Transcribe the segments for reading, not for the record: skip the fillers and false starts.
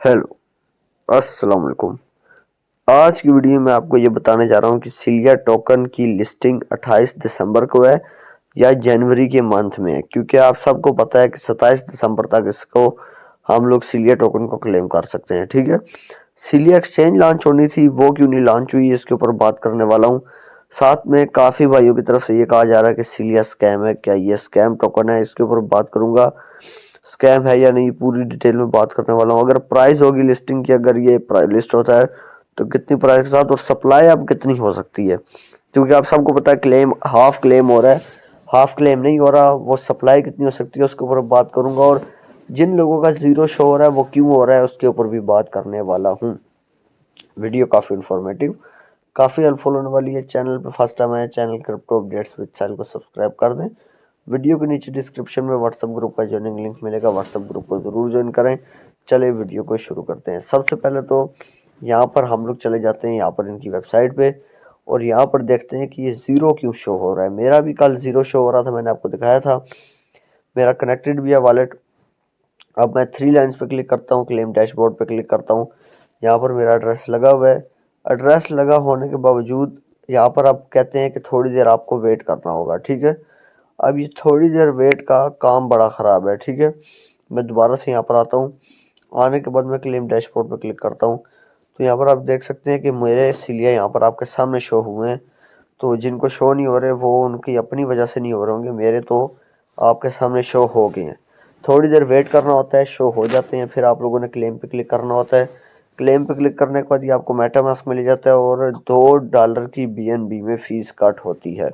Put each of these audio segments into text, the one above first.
Hello, अस्सलाम वालेकुम। आज की वीडियो में आपको ये बताने जा रहा हूँ कि सिलिया टोकन की लिस्टिंग 28 दिसंबर को है या जनवरी के मंथ में है, क्योंकि आप सबको पता है कि 27 दिसंबर तक इसको हम लोग सिलिया टोकन को क्लेम कर सकते हैं। ठीक है, सिलिया एक्सचेंज लॉन्च होनी थी, वो क्यों नहीं लॉन्च हुई, इसके ऊपर बात करने वाला हूँ। साथ में काफ़ी भाइयों की तरफ से ये कहा जा रहा है कि सिलिया स्कैम है, क्या ये स्कैम टोकन है, इसके ऊपर बात करूंगा। स्कैम है या नहीं पूरी डिटेल में बात करने वाला हूँ। अगर प्राइस होगी लिस्टिंग की, अगर ये लिस्ट होता है तो कितनी प्राइस के साथ और सप्लाई अब कितनी हो सकती है, क्योंकि आप सबको पता है क्लेम हाफ क्लेम हो रहा है, हाफ क्लेम नहीं हो रहा। वो सप्लाई कितनी हो सकती है उसके ऊपर बात करूंगा, और जिन लोगों का जीरो शो हो रहा है वो क्यों हो रहा है उसके ऊपर भी बात करने वाला हूँ। वीडियो काफ़ी इन्फॉर्मेटिव, काफ़ी हेल्पफुल होने वाली है। चैनल पे फर्स्ट टाइम आए, channel crypto updates with channel को सब्सक्राइब कर दें। वीडियो के नीचे डिस्क्रिप्शन में व्हाट्सएप ग्रुप का ज्वाइनिंग लिंक मिलेगा, व्हाट्सएप ग्रुप को ज़रूर ज्वाइन करें। चलिए वीडियो को शुरू करते हैं। सबसे पहले तो यहाँ पर हम लोग चले जाते हैं यहाँ पर इनकी वेबसाइट पे, और यहाँ पर देखते हैं कि ये ज़ीरो क्यों शो हो रहा है। मेरा भी कल ज़ीरो शो हो रहा था, मैंने आपको दिखाया था। मेरा कनेक्टेड भी है वॉलेट। अब मैं थ्री लाइन्स पे क्लिक करता हूँ, क्लेम डैशबोर्ड पे क्लिक करता हूँ। यहाँ पर मेरा एड्रेस लगा हुआ है। एड्रेस लगा होने के बावजूद यहाँ पर आप कहते हैं कि थोड़ी देर आपको वेट करना होगा। ठीक है, अब ये थोड़ी देर वेट का काम बड़ा ख़राब है। ठीक है, मैं दोबारा से यहाँ पर आता हूँ। आने के बाद मैं क्लेम डैशबोर्ड पे क्लिक करता हूँ, तो यहाँ पर आप देख सकते हैं कि मेरे सिलिया यहाँ पर आपके सामने शो हुए हैं। तो जिनको शो नहीं हो रहे वो उनकी अपनी वजह से नहीं हो रहे होंगे, मेरे तो आपके सामने शो हो गए हैं। थोड़ी देर वेट करना होता है, शो हो जाते हैं, फिर आप लोगों ने क्लेम पे क्लिक करना होता है। क्लेम पे क्लिक करने के बाद ये आपको मेटामास्क मिल जाता है और $2 की BNB में फ़ीस कट होती है।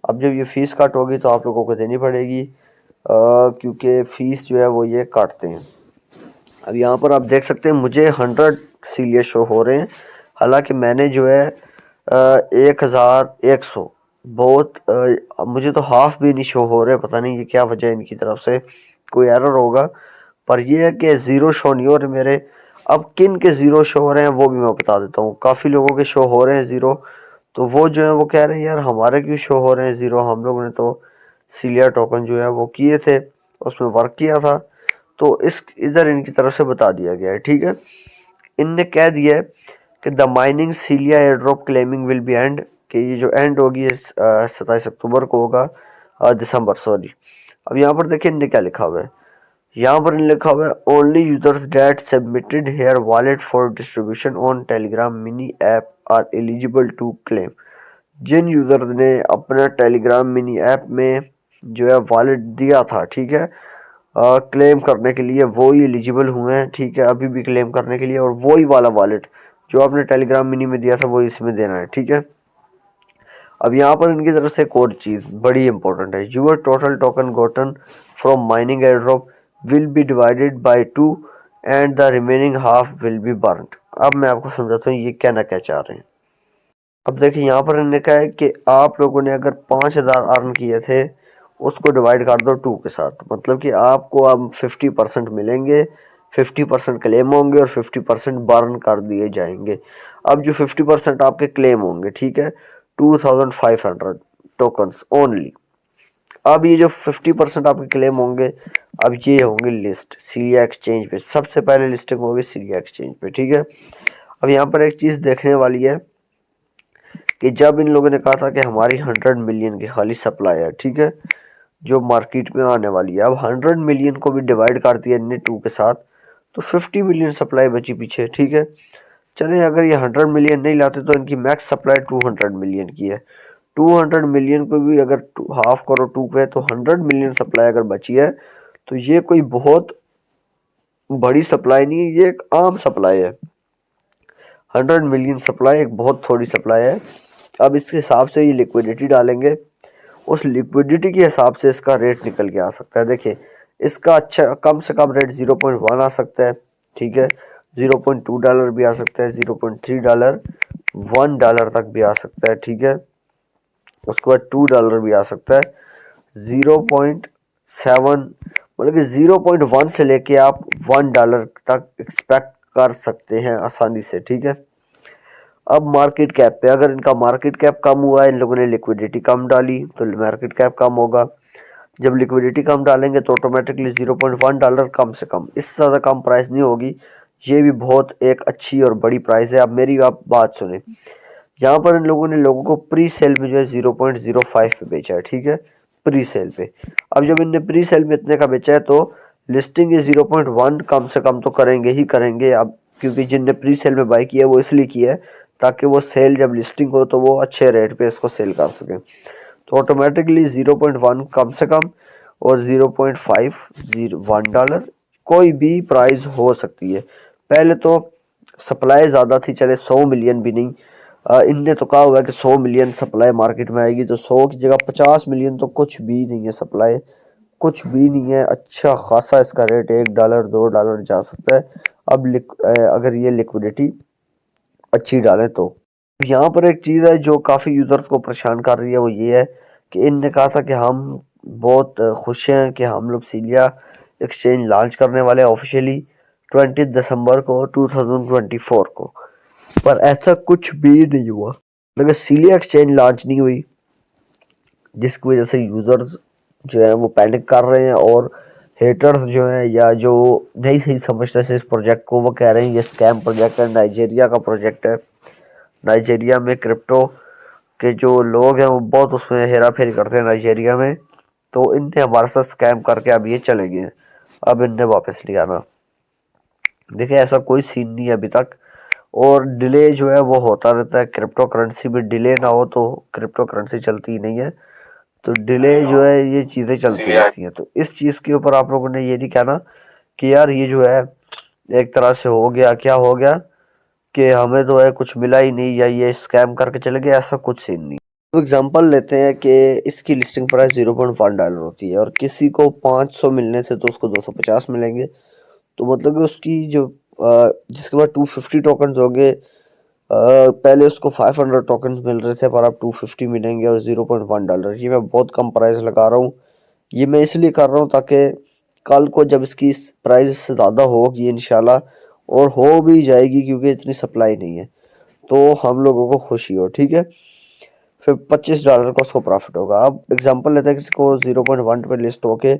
अब जब ये फ़ीस कट होगी तो आप लोगों को देनी पड़ेगी, क्योंकि फ़ीस जो है वो ये काटते हैं। अब यहाँ पर आप देख सकते हैं मुझे 100 सिलिया शो हो रहे हैं, हालांकि मैंने जो है 1100 बहुत मुझे तो हाफ भी नहीं शो हो रहे। पता नहीं ये क्या वजह है, इनकी तरफ से कोई एरर होगा। पर ये है कि ज़ीरो शो नहीं हो रहे मेरे। अब किन के ज़ीरो शो हो रहे हैं वो भी मैं बता देता हूँ। काफ़ी लोगों के शो हो रहे हैं ज़ीरो, तो वो जो है वो कह रहे हैं यार हमारे क्यों शो हो रहे हैं ज़ीरो, हम लोगों ने तो सिलिया टोकन जो है वो किए थे, उसमें वर्क किया था। तो इस इधर इनकी तरफ से बता दिया गया है। ठीक है, इनने कह दिया है कि the mining cilia air drop claiming will be and, कि ये जो एंड होगी 27 अक्टूबर को होगा, दिसंबर सॉरी। अब यहाँ पर देखिए इनने क्या लिखा हुआ है। यहाँ पर लिखा हुआ है only users that submitted their wallet for distribution on Telegram mini app are eligible to claim. जिन यूजर ने अपना टेलीग्राम मिनी ऐप में जो है वॉलेट दिया था, ठीक है, क्लेम करने के लिए, वो ही एलिजिबल हुए हैं। ठीक है, अभी भी क्लेम करने के लिए, और वही वाला वॉलेट जो आपने टेलीग्राम मिनी में दिया था वो इसमें देना है। ठीक है, अब यहाँ पर इनकी तरफ से एक और चीज़ बड़ी इंपॉर्टेंट है। Your total token gotten from mining airdrop will be divided by 2 and the remaining half will be burned. अब मैं आपको समझाता हूँ ये कहना क्या चाह रहे हैं। अब देखिए यहाँ पर इन्होंने कहा है कि आप लोगों ने अगर 5,000 अर्न किए थे, उसको डिवाइड कर दो 2 के साथ, मतलब कि आपको अब 50% मिलेंगे, 50% क्लेम होंगे और 50% बर्न कर दिए जाएंगे। अब जो 50% आपके क्लेम होंगे, ठीक है, 2500 टोकन्स ओनली। अब ये जो 50% आपके क्लेम होंगे, अब ये होंगे लिस्ट सिलिया एक्सचेंज पे, सबसे पहले लिस्टिंग होगी सिलिया एक्सचेंज पे। ठीक है, अब यहाँ पर एक चीज़ देखने वाली है कि जब इन लोगों ने कहा था कि हमारी 100 मिलियन की खाली सप्लाई है, ठीक है, जो मार्केट में आने वाली है, अब 100 मिलियन को भी डिवाइड कर दिया इनने 2 के साथ, तो 50 मिलियन सप्लाई बची पीछे। ठीक है, चले अगर ये 100 मिलियन नहीं लाते तो इनकी मैक्स सप्लाई 200 मिलियन की है। 200 मिलियन को भी अगर हाफ करो 2 पे, तो 100 मिलियन सप्लाई अगर बची है, तो ये कोई बहुत बड़ी सप्लाई नहीं है, ये एक आम सप्लाई है। 100 मिलियन सप्लाई एक बहुत थोड़ी सप्लाई है। अब इसके हिसाब से ये लिक्विडिटी डालेंगे, उस लिक्विडिटी के हिसाब से इसका रेट निकल के आ सकता है। देखिए इसका अच्छा कम से कम रेट 0.1 आ सकता है, ठीक है, $0.2 भी आ सकता है, $0.3, $1 तक भी आ सकता है। ठीक है, उसके बाद $2 भी आ सकता है, 0.7, मतलब कि 0.1 से लेके आप $1 तक एक्सपेक्ट कर सकते हैं आसानी से। ठीक है, अब मार्केट कैप पे, अगर इनका मार्केट कैप कम हुआ है, इन लोगों ने लिक्विडिटी कम डाली, तो मार्केट कैप कम होगा। जब लिक्विडिटी कम डालेंगे तो ऑटोमेटिकली $0.1 कम से कम, इससे ज़्यादा कम प्राइस नहीं होगी ये भी बहुत एक अच्छी और बड़ी प्राइस है। अब मेरी आप बात सुने, यहाँ पर इन लोगों ने लोगों को प्री सेल पे जो है 0.05 पे बेचा है, ठीक है, प्री सेल पे। अब जब इनने प्री सेल में इतने का बेचा है तो लिस्टिंग ये 0.1 कम से कम तो करेंगे ही करेंगे। अब क्योंकि जिनने प्री सेल में बाई किया है वो इसलिए किया है ताकि वो सेल जब लिस्टिंग हो तो वो अच्छे रेट पे इसको सेल कर सके। तो ऑटोमेटिकली 0.1 कम से कम और 0.5 $1 कोई भी प्राइस हो सकती है। पहले तो सप्लाई ज़्यादा थी, चले 100 मिलियन भी नहीं, इनने तो कहा हुआ है कि 100 मिलियन सप्लाई मार्केट में आएगी, तो 100 की जगह 50 मिलियन तो कुछ भी नहीं है, सप्लाई कुछ भी नहीं है। अच्छा खासा इसका रेट $1 $2 जा सकता है। अब अगर ये लिक्विडिटी अच्छी डालें तो। यहाँ पर एक चीज़ है जो काफ़ी यूज़र्स को परेशान कर रही है, वो ये है कि इनने कहा था कि हम बहुत खुश हैं कि हम लोग सीलिया एक्सचेंज लॉन्च करने वाले हैं ऑफिशियली 20 दिसंबर को 2024 को, पर ऐसा कुछ भी नहीं हुआ। मगर सीलिया एक्सचेंज लॉन्च नहीं हुई, जिसकी वजह से यूज़र्स जो है वो पैनिक कर रहे हैं, और हेटर्स जो हैं या जो नहीं सही समझते हैं इस प्रोजेक्ट को, वो कह रहे हैं ये स्कैम प्रोजेक्ट है, नाइजीरिया का प्रोजेक्ट है। नाइजीरिया में क्रिप्टो के जो लोग हैं वो बहुत उसमें हेरा फेरी करते हैं नाइजीरिया में, तो इनने हमारे साथ स्कैम करके अब ये चले गए, अब इनने वापस नहीं आना। देखिए ऐसा कोई सीन नहीं है अभी तक, और डिले जो है वो होता रहता है। क्रिप्टो करेंसी में डिले ना हो तो क्रिप्टो करेंसी चलती ही नहीं है, तो डिले जो है ये चीज़ें चलती रहती हैं। तो इस चीज़ के ऊपर आप लोगों ने ये नहीं कहना कि यार ये जो है एक तरह से हो गया, क्या हो गया कि हमें तो है कुछ मिला ही नहीं या ये स्कैम करके चले गए, ऐसा कुछ सीन नहीं। तो एग्जांपल लेते हैं कि इसकी लिस्टिंग प्राइस $0.1 होती है और किसी को 500 मिलने से तो उसको 250 मिलेंगे, तो मतलब कि उसकी जो जिसके बाद 250 टोकन हो गए, पहले उसको 500 टोकन मिल रहे थे पर अब 250 मिलेंगे और $0.1। ये मैं बहुत कम प्राइस लगा रहा हूँ, ये मैं इसलिए कर रहा हूँ ताकि कल को जब इसकी प्राइस इससे ज़्यादा होगी इंशाल्लाह, और हो भी जाएगी क्योंकि इतनी सप्लाई नहीं है, तो हम लोगों को खुशी हो, ठीक है। फिर $25 का उसको प्रॉफिट होगा। अब एग्जांपल लेते हैं किसी को 0.1 पे लिस्ट होके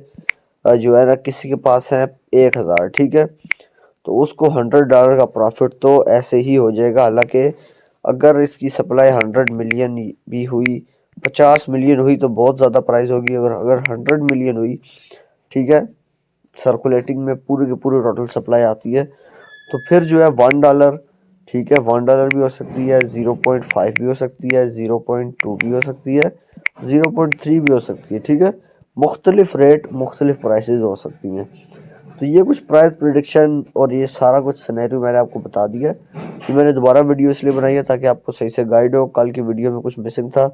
जो है ना किसी के पास है 1000, ठीक है, तो उसको $100 का प्रॉफिट तो ऐसे ही हो जाएगा। हालांकि अगर इसकी सप्लाई 100 मिलियन भी हुई, 50 मिलियन हुई तो बहुत ज़्यादा प्राइस होगी। अगर अगर 100 मिलियन हुई, ठीक है, सर्कुलेटिंग में पूरी की पूरी टोटल सप्लाई आती है, तो फिर जो है $1, ठीक है, $1 भी हो सकती है, 0.5 भी हो सकती है, 0.2 भी हो सकती है, 0.3 भी हो सकती है, ठीक है। मुख्तलिफ रेट मुख्तलिफ प्राइसेस हो सकती हैं। तो ये कुछ प्राइस प्रिडिक्शन और ये सारा कुछ सिनेरियो मैंने आपको बता दिया। कि मैंने दोबारा वीडियो इसलिए बनाई है ताकि आपको सही से गाइड हो। कल की वीडियो में कुछ मिसिंग था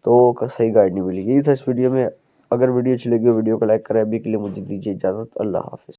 तो सही गाइड नहीं मिली, यही था इस वीडियो में। अगर वीडियो अच्छी लगी हो वीडियो को लाइक करें। अभी के लिए मुझे दीजिए इजाज़त, अल्लाह हाफिज़।